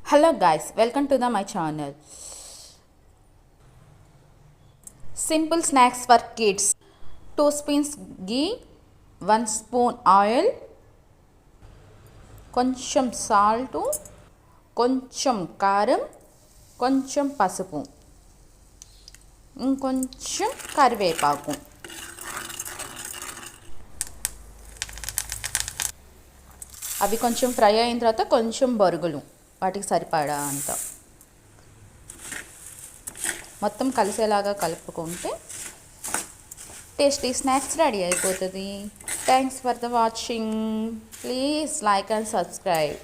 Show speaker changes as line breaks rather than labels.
Hello guys, welcome to my channel. Simple snacks for kids. 2 spoons ghee, 1 spoon oil, కొంచెం salt, కొంచెం కారం, కొంచెం పసుపు, ఇంకొంచెం కరివేపాకు. అవి కొంచెం ఫ్రై అయిన తర్వాత కొంచెం బొరుగులు, వాటికి సరిపడా అంత మొత్తం కలిసేలాగా కలుపుకుంటే టేస్టీ స్నాక్స్ రెడీ అయిపోతుంది. Thanks for the watching. Please like and subscribe.